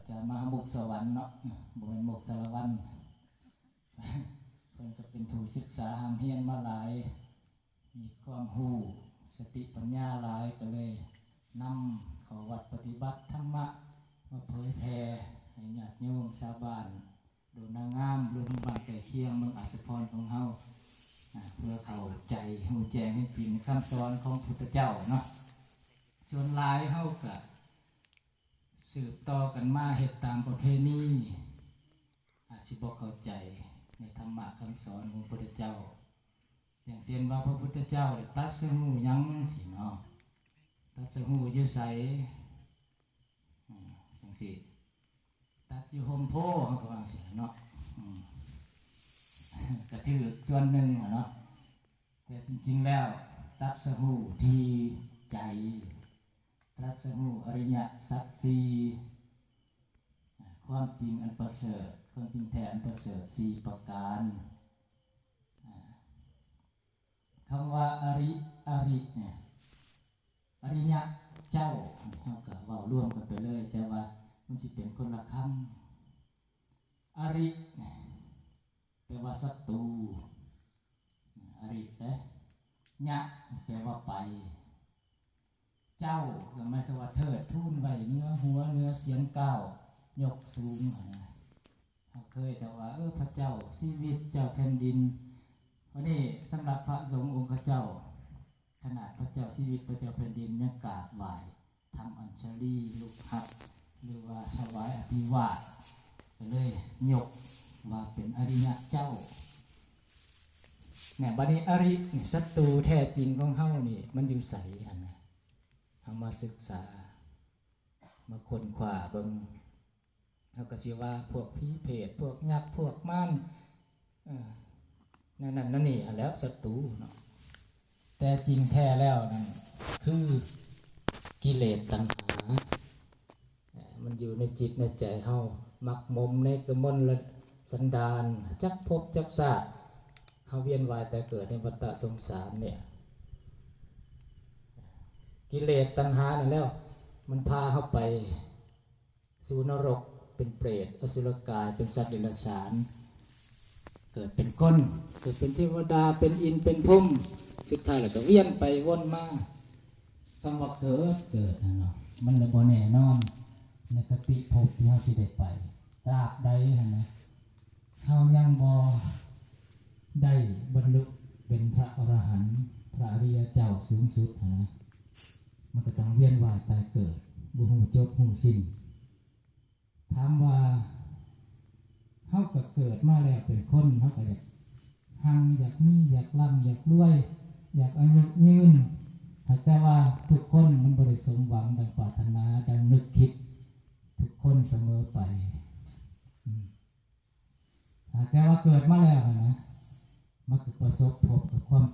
จะมามุกสวรรค์เนาะบ่เป็นมุกสารวัตรเพิ่นก็เป็นผู้ศึกษาหามเฮียนมาหลายมีความรู้สติปัญญาหลายก็เลยนำเข้าวัดปฏิบัติธรรมะมาเผยแผ่ให้ญาติโยมชาวบ้านดูนางงามรวมบ้านใกล้เคียงเมืองอัศพรของเฮาเพื่อเข้าใจรู้แจ้งให้จริงคำสอนของพุทธเจ้าเนาะส่วนหลายเฮาก็สืบต่อกันมาเฮ็ดตามประเพณีอาจสิบ่เข้าใจในธรรมะคำสอนของพระพุทธเจ้าอย่างเช่นว่าพระพุทธเจ้าได้ตรัสรู้หยังสิเนาะตรัสรู้อยู่ไสจังซี่ตรัสอยู่โฮมโพเฮาก็ว่าจังซี่เนาะก็ถือส่วนหนึ่งเนาะแต่จริงๆแล้วตรัสรู้ที่ใจตรัสรู้อริยสัจสี่ความจริงอันประเสริฐความจริงแท้อันประเสริฐ4ประการคำว่าอริเนี่ยอริยะเจ้าเราก็เว้าร่วมกันไปเลยแต่ว่ามันสิเป็นคนละคำอริแปลว่าศัตรูอรินะยะแปลว่าไปเจ้าก็หมายความว่าเทิดทูนไว้เนื้อหัวเนื้อเสียงก้าวยกสูงนะเขาเคยแต่ว่าพระเจ้าชีวิตเจ้าแผ่นดินวันนี้สำหรับพระสงฆ์องค์เจ้าขนาดพระเจ้าชีวิตพระเจ้าแผ่นดินยังกราบไหว้ทำอัญชลีลูกหักหรือว่าถวายอภิวาทก็เลยยกว่าเป็นอริยะเจ้าเนี่ยบัดนี้อรินี่ศัตรูแท้จริงของเฮานี่มันอยู่ไสหั่นนะเฮามาศึกษามาค้นคว้าเบิ่งเฮาก็สิว่าพวกผีเพศพวกยักษ์พวกมารนั่นนี่อันแล้วศัตรูเนาะแต่จริงแท้แล้วนั่นคือกิเลสตัณหามันอยู่ในจิตในใจเฮามักมมในกมลสันดานจักภพจักชาติเฮาเวียนว่ายแต่เกิดในวัฏสงสารเนี่ยกิเลสตัณหานั่นแล้วมันพาเฮาไปสู่นรกเป็นเปรตอสุรกายเป็นสัตว์เดรัจฉานเกิดเป็นคนเกิดเป็นเทวดาเป็นอินเป็นพรหมสุดท้ายแล้วก็เวียนไปวนมาคำว่าเกิดนั่นเนาะมันเลยบ่แน่นอนในคติภพที่เฮาสิได้ไปตราบใดหั่นนะเฮายังบ่ได้บรรลุเป็นพระอรหันต์พระอริยเจ้าสูงสุดนะมันก็ต้องเวียนว่ายตายเกิดบ่ฮู้จบฮู้สิ้นถามว่าเฮาก็เกิดมาแล้วเป็นคนเฮาก็อยากหังอยากมีอยากร่ำอยากรวยอยากอายุยืนแต่ว่าทุกคนมันบ่ได้สมหวังดังปรารถนาดังนึกคิดทุกคนเสมอไปแต่ว่าเกิดมาแล้วนะมันก็ประสบพบกับความ